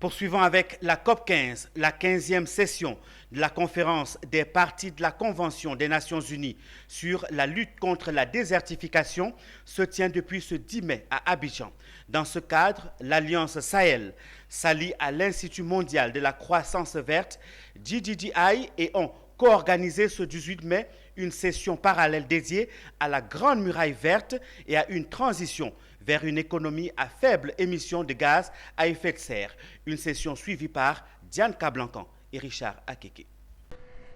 Poursuivons avec la COP15, la 15e session de la conférence des parties de la Convention des Nations Unies sur la lutte contre la désertification se tient depuis ce 10 mai à Abidjan. Dans ce cadre, l'Alliance Sahel s'allie à l'Institut mondial de la croissance verte, GDDI, et ont co-organisé ce 18 mai une session parallèle dédiée à la Grande Muraille verte et à une transition vers une économie à faible émission de gaz à effet de serre. Une session suivie par Diane Kablancan et Richard Akeke.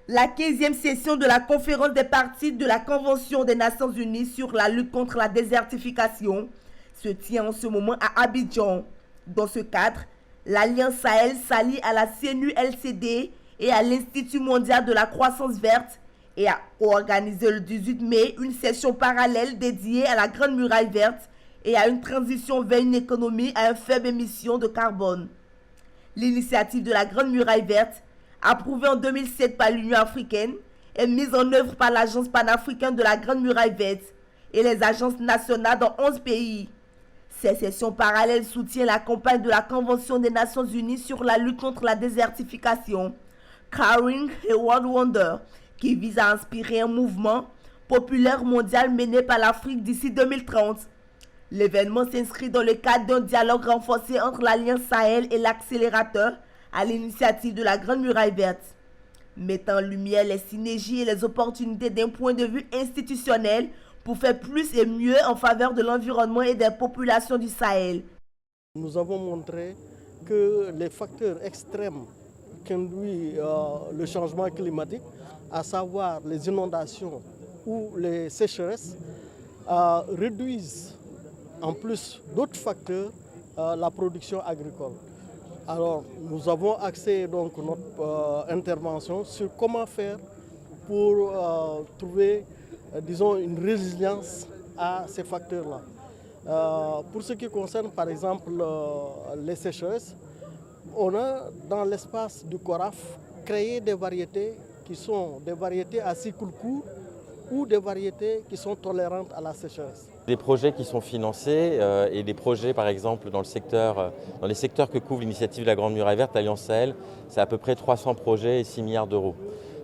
La 15e session de la conférence des parties de la Convention des Nations Unies sur la lutte contre la désertification se tient en ce moment à Abidjan. Dans ce cadre, l'Alliance Sahel s'allie à la CNULCD et à l'Institut mondial de la croissance verte et a organisé le 18 mai une session parallèle dédiée à la Grande Muraille verte et à une transition vers une économie à faible émission de carbone. L'initiative de la Grande Muraille verte, approuvée en 2007 par l'Union africaine, est mise en œuvre par l'Agence panafricaine de la Grande Muraille verte et les agences nationales dans 11 pays. Ces sessions parallèles soutiennent la campagne de la Convention des Nations Unies sur la lutte contre la désertification, Carrying a World Wonder, qui vise à inspirer un mouvement populaire mondial mené par l'Afrique d'ici 2030. L'événement s'inscrit dans le cadre d'un dialogue renforcé entre l'Alliance Sahel et l'accélérateur à l'initiative de la Grande Muraille verte, mettant en lumière les synergies et les opportunités d'un point de vue institutionnel pour faire plus et mieux en faveur de l'environnement et des populations du Sahel. Nous avons montré que les facteurs extrêmes qu'induit le changement climatique, à savoir les inondations ou les sécheresses, réduisent en plus d'autres facteurs la production agricole. Alors nous avons axé donc notre intervention sur comment faire pour trouver, disons, une résilience à ces facteurs-là. Pour ce qui concerne par exemple les sécheresses, on a dans l'espace du CORAF créé des variétés qui sont des variétés à cycle court ou des variétés qui sont tolérantes à la sécheresse. Des projets qui sont financés et des projets par exemple dans les secteurs que couvre l'initiative de la Grande Muraille verte, Alliance Sahel, c'est à peu près 300 projets et 6 milliards d'euros.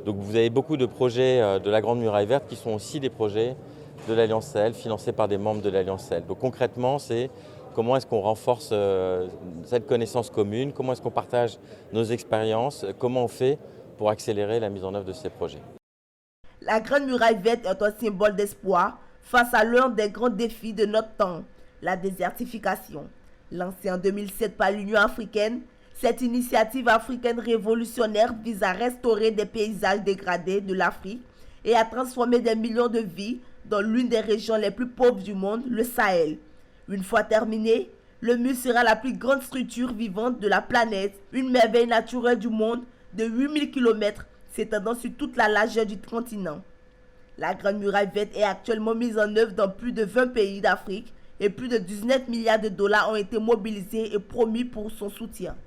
Donc vous avez beaucoup de projets de la Grande Muraille verte qui sont aussi des projets de l'Alliance Sahel financés par des membres de l'Alliance Sahel. Donc concrètement, c'est comment est-ce qu'on renforce cette connaissance commune, comment est-ce qu'on partage nos expériences, comment on fait pour accélérer la mise en œuvre de ces projets. La Grande Muraille verte est un symbole d'espoir face à l'un des grands défis de notre temps, la désertification. Lancée en 2007 par l'Union africaine, cette initiative africaine révolutionnaire vise à restaurer des paysages dégradés de l'Afrique et à transformer des millions de vies dans l'une des régions les plus pauvres du monde, le Sahel. Une fois terminé, le mur sera la plus grande structure vivante de la planète, une merveille naturelle du monde de 8000 km s'étendant sur toute la largeur du continent. La Grande Muraille verte est actuellement mise en œuvre dans plus de 20 pays d'Afrique et plus de 19 milliards de dollars ont été mobilisés et promis pour son soutien.